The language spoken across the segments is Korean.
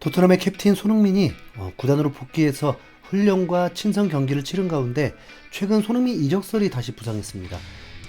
토트넘의 캡틴 손흥민이 구단으로 복귀해서 훈련과 친선 경기를 치른 가운데 최근 손흥민 이적설이 다시 부상했습니다.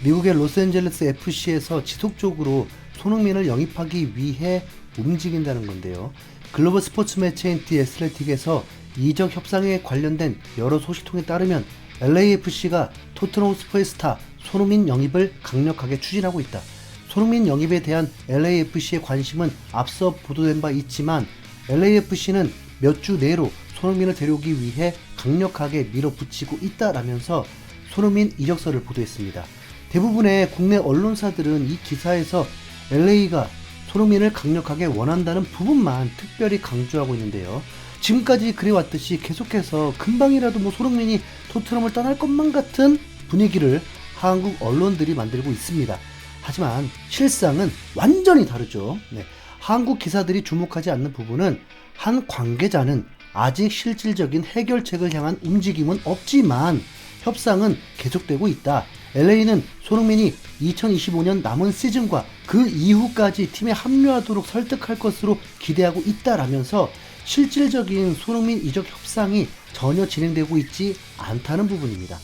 미국의 로스앤젤레스 FC에서 지속적으로 손흥민을 영입하기 위해 움직인다는 건데요. 글로벌 스포츠 매체인 디 애슬레틱에서 이적 협상에 관련된 여러 소식통에 따르면 LAFC가 토트넘 호스퍼의 스타 손흥민 영입을 강력하게 추진하고 있다. 손흥민 영입에 대한 LAFC의 관심은 앞서 보도된 바 있지만 LAFC는 몇 주 내로 손흥민을 데려오기 위해 강력하게 밀어붙이고 있다라면서 손흥민 이적설을 보도했습니다. 대부분의 국내 언론사들은 이 기사에서 LA가 손흥민을 강력하게 원한다는 부분만 특별히 강조하고 있는데요. 지금까지 그래왔듯이 계속해서 금방이라도 손흥민이 토트넘을 떠날 것만 같은 분위기를 한국 언론들이 만들고 있습니다. 하지만 실상은 완전히 다르죠. 한국 기사들이 주목하지 않는 부분은 한 관계자는 아직 실질적인 해결책을 향한 움직임은 없지만 협상은 계속되고 있다. LA는 손흥민이 2025년 남은 시즌과 그 이후까지 팀에 합류하도록 설득할 것으로 기대하고 있다라면서 실질적인 손흥민 이적 협상이 전혀 진행되고 있지 않다는 부분입니다.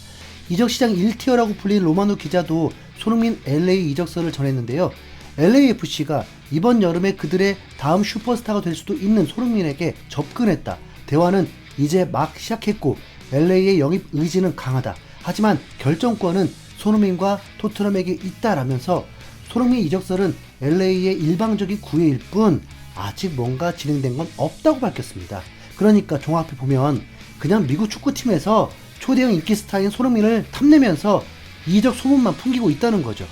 이적 시장 1티어라고 불린 로마노 기자도 손흥민 LA 이적설을 전했는데요. LAFC가 이번 여름에 그들의 다음 슈퍼스타가 될 수도 있는 손흥민에게 접근했다. 대화는 이제 막 시작했고 LA의 영입 의지는 강하다. 하지만 결정권은 손흥민과 토트넘에게 있다라면서 손흥민 이적설은 LA의 일방적인 구애일 뿐 아직 뭔가 진행된 건 없다고 밝혔습니다. 그러니까 종합해 보면 그냥 미국 축구팀에서 초대형 인기 스타인 손흥민을 탐내면서 이적 소문만 풍기고 있다는 거죠.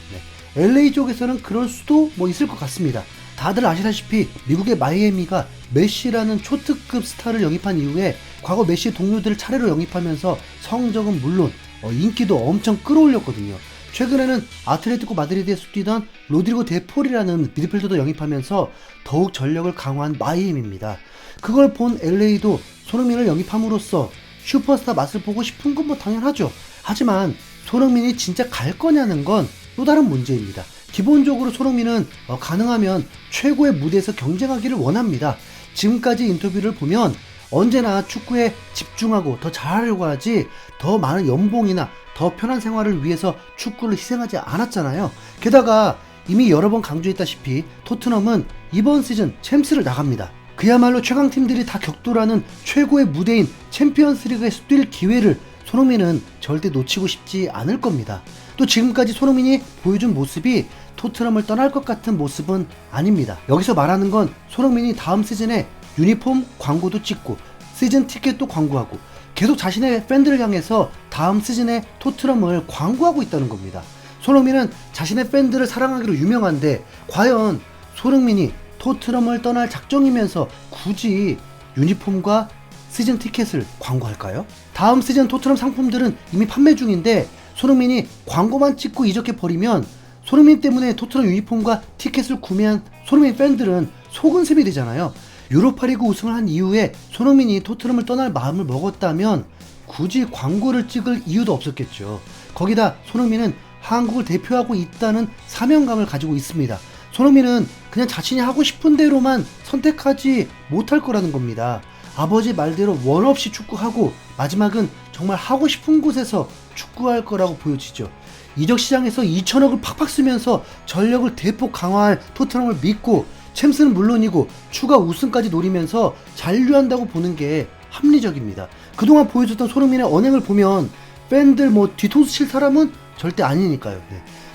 LA 쪽에서는 그럴 수도 있을 것 같습니다. 다들 아시다시피 미국의 마이애미가 메시라는 초특급 스타를 영입한 이후에 과거 메시 동료들을 차례로 영입하면서 성적은 물론 인기도 엄청 끌어올렸거든요. 최근에는 아틀레티코 마드리드에서 뛰던 로드리고 데폴이라는 미드필더도 영입하면서 더욱 전력을 강화한 마이애미입니다. 그걸 본 LA도 손흥민을 영입함으로써 슈퍼스타 맛을 보고 싶은 건 당연하죠. 하지만 손흥민이 진짜 갈 거냐는 건 또 다른 문제입니다. 기본적으로 손흥민은 가능하면 최고의 무대에서 경쟁하기를 원합니다. 지금까지 인터뷰를 보면 언제나 축구에 집중하고 더 잘하려고 하지 더 많은 연봉이나 더 편한 생활을 위해서 축구를 희생하지 않았잖아요. 게다가 이미 여러 번 강조했다시피 토트넘은 이번 시즌 챔스를 나갑니다. 그야말로 최강팀들이 다 격돌하는 최고의 무대인 챔피언스리그에서 뛸 기회를 손흥민은 절대 놓치고 싶지 않을 겁니다. 또 지금까지 손흥민이 보여준 모습이 토트넘을 떠날 것 같은 모습은 아닙니다. 여기서 말하는 건 손흥민이 다음 시즌에 유니폼 광고도 찍고 시즌 티켓도 광고하고 계속 자신의 팬들을 향해서 다음 시즌에 토트넘을 광고하고 있다는 겁니다. 손흥민은 자신의 팬들을 사랑하기로 유명한데 과연 손흥민이 토트넘을 떠날 작정이면서 굳이 유니폼과 시즌 티켓을 광고할까요? 다음 시즌 토트넘 상품들은 이미 판매 중인데 손흥민이 광고만 찍고 이적해버리면 손흥민 때문에 토트넘 유니폼과 티켓을 구매한 손흥민 팬들은 속은 셈이 되잖아요. 유로파리그 우승을 한 이후에 손흥민이 토트넘을 떠날 마음을 먹었다면 굳이 광고를 찍을 이유도 없었겠죠. 거기다 손흥민은 한국을 대표하고 있다는 사명감을 가지고 있습니다. 손흥민은 그냥 자신이 하고 싶은 대로만 선택하지 못할 거라는 겁니다. 아버지 말대로 원 없이 축구하고 마지막은 정말 하고 싶은 곳에서 축구할 거라고 보여지죠. 이적 시장에서 2천억을 팍팍 쓰면서 전력을 대폭 강화할 토트넘을 믿고 챔스는 물론이고 추가 우승까지 노리면서 잔류한다고 보는 게 합리적입니다. 그동안 보여줬던 손흥민의 언행을 보면 팬들 뒤통수 칠 사람은 절대 아니니까요.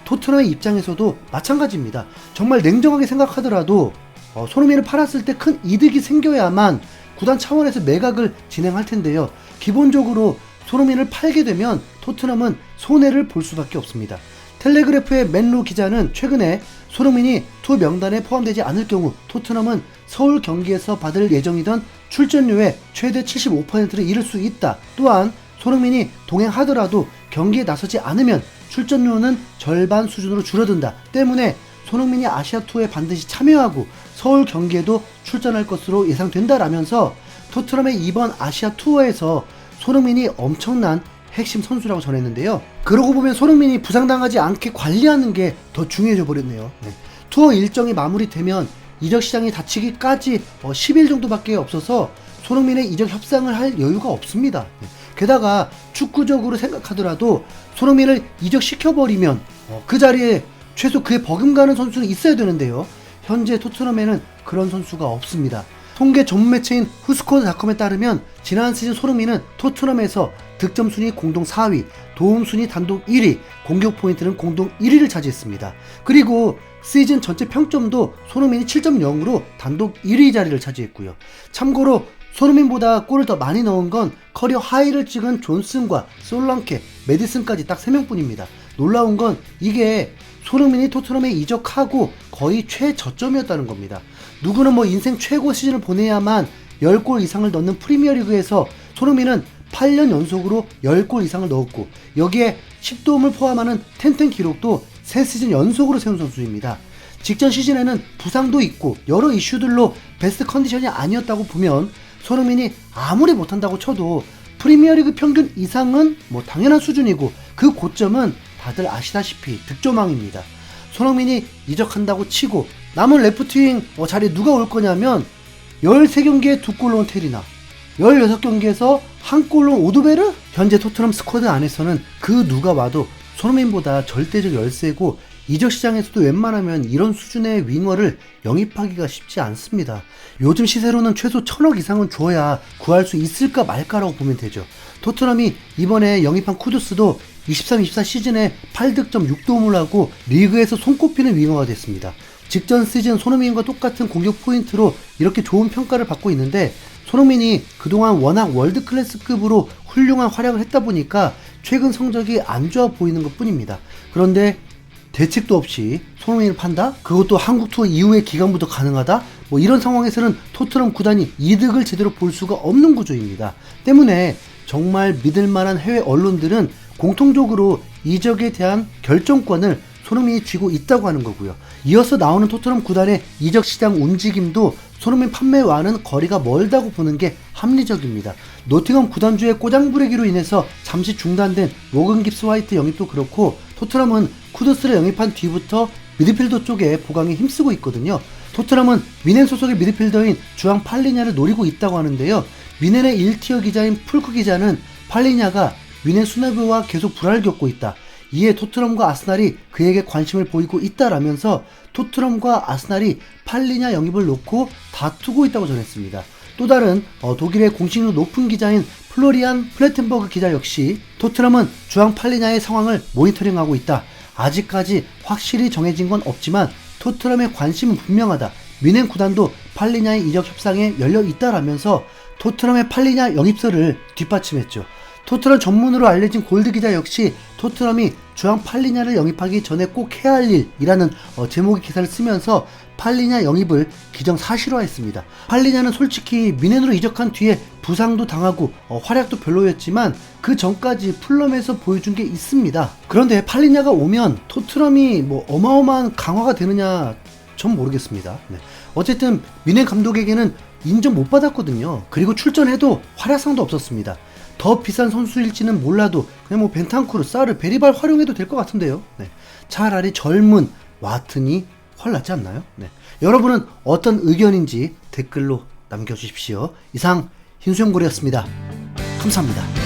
토트넘의 입장에서도 마찬가지입니다. 정말 냉정하게 생각하더라도 손흥민을 팔았을 때 큰 이득이 생겨야만 구단 차원에서 매각을 진행할 텐데요. 기본적으로 손흥민을 팔게 되면 토트넘은 손해를 볼 수밖에 없습니다. 텔레그래프의 맨루 기자는 최근에 손흥민이 투 명단에 포함되지 않을 경우 토트넘은 서울 경기에서 받을 예정이던 출전료의 최대 75%를 잃을 수 있다. 또한 손흥민이 동행하더라도 경기에 나서지 않으면 출전료는 절반 수준으로 줄어든다. 때문에 손흥민이 아시아 투어에 반드시 참여하고 서울 경기에도 출전할 것으로 예상된다라면서 토트넘의 이번 아시아 투어에서 손흥민이 엄청난 핵심 선수라고 전했는데요. 그러고 보면 손흥민이 부상당하지 않게 관리하는 게 더 중요해져 버렸네요. 투어 일정이 마무리되면 이적 시장이 닫히기까지 10일 정도밖에 없어서 손흥민의 이적 협상을 할 여유가 없습니다. 게다가 축구적으로 생각하더라도 손흥민을 이적시켜버리면 그 자리에 최소 그에 버금가는 선수는 있어야 되는데요. 현재 토트넘에는 그런 선수가 없습니다. 통계 전문 매체인 후스코드닷컴에 따르면 지난 시즌 손흥민은 토트넘에서 득점 순위 공동 4위, 도움 순위 단독 1위, 공격 포인트는 공동 1위를 차지했습니다. 그리고 시즌 전체 평점도 손흥민이 7.0으로 단독 1위 자리를 차지했고요. 참고로 손흥민보다 골을 더 많이 넣은 건 커리어 하이를 찍은 존슨과 솔랑케, 메디슨까지 딱 3명뿐입니다. 놀라운 건 이게 손흥민이 토트넘에 이적하고 거의 최저점이었다는 겁니다. 누구는 인생 최고 시즌을 보내야만 10골 이상을 넣는 프리미어리그에서 손흥민은 8년 연속으로 10골 이상을 넣었고 여기에 10도움을 포함하는 텐텐 기록도 3시즌 연속으로 세운 선수입니다. 직전 시즌에는 부상도 있고 여러 이슈들로 베스트 컨디션이 아니었다고 보면 손흥민이 아무리 못한다고 쳐도 프리미어리그 평균 이상은 당연한 수준이고 그 고점은 다들 아시다시피 득점왕입니다. 손흥민이 이적한다고 치고 남은 레프트윙 자리에 누가 올 거냐면 13경기에 2골 넣은 테리나, 16경기에서 1골 넣은 오드베르? 현재 토트넘 스쿼드 안에서는 그 누가 와도 손흥민보다 절대적 열세고 이적 시장에서도 웬만하면 이런 수준의 윙어를 영입하기가 쉽지 않습니다. 요즘 시세로는 최소 1000억 이상은 줘야 구할 수 있을까 말까라고 보면 되죠. 토트넘이 이번에 영입한 쿠두스도 23-24 시즌에 8득점 6도움을 하고 리그에서 손꼽히는 윙어가 됐습니다. 직전 시즌 손흥민과 똑같은 공격 포인트로 이렇게 좋은 평가를 받고 있는데 손흥민이 그동안 워낙 월드클래스급으로 훌륭한 활약을 했다 보니까 최근 성적이 안 좋아 보이는 것 뿐입니다. 그런데 대책도 없이 손흥민을 판다? 그것도 한국 투어 이후의 기간부터 가능하다? 이런 상황에서는 토트넘 구단이 이득을 제대로 볼 수가 없는 구조입니다. 때문에 정말 믿을만한 해외 언론들은 공통적으로 이적에 대한 결정권을 손흥민이 쥐고 있다고 하는 거고요. 이어서 나오는 토트넘 구단의 이적 시장 움직임도 손흥민 판매와는 거리가 멀다고 보는 게 합리적입니다. 노팅엄 구단주의 꼬장부리기로 인해서 잠시 중단된 로건 깁스 화이트 영입도 그렇고 토트넘은 쿠두스를 영입한 뒤부터 미드필더 쪽에 보강에 힘쓰고 있거든요. 토트넘은 미넨 소속의 미드필더인 주앙 팔리냐를 노리고 있다고 하는데요. 미넨의 1티어 기자인 풀크 기자는 팔리냐가 미넨 수뇌부와 계속 불화를 겪고 있다. 이에 토트넘과 아스날이 그에게 관심을 보이고 있다라면서 토트넘과 아스날이 팔리냐 영입을 놓고 다투고 있다고 전했습니다. 또 다른 독일의 공신력 높은 기자인 플로리안 플레텐버그 기자 역시 토트넘은 주앙 팔리냐의 상황을 모니터링하고 있다. 아직까지 확실히 정해진 건 없지만 토트넘의 관심은 분명하다. 미넨 구단도 팔리냐의 이적 협상에 열려 있다라면서 토트넘의 팔리냐 영입설을 뒷받침했죠. 토트넘 전문으로 알려진 골드 기자 역시 토트넘이 주앙 팔리냐를 영입하기 전에 꼭 해야 할 일이라는 제목의 기사를 쓰면서 팔리냐 영입을 기정사실화했습니다. 팔리냐는 솔직히 미넨으로 이적한 뒤에 부상도 당하고 활약도 별로였지만 그 전까지 풀럼에서 보여준 게 있습니다. 그런데 팔리냐가 오면 토트넘이 어마어마한 강화가 되느냐 전 모르겠습니다. 네. 어쨌든 미넨 감독에게는 인정 못 받았거든요. 그리고 출전해도 활약상도 없었습니다. 더 비싼 선수일지는 몰라도 그냥 벤탄쿠르, 사르, 베리발 활용해도 될 것 같은데요. 네. 차라리 젊은 와튼이 훨 낫지 않나요? 네. 여러분은 어떤 의견인지 댓글로 남겨주십시오. 이상 흰수염고래였습니다. 감사합니다.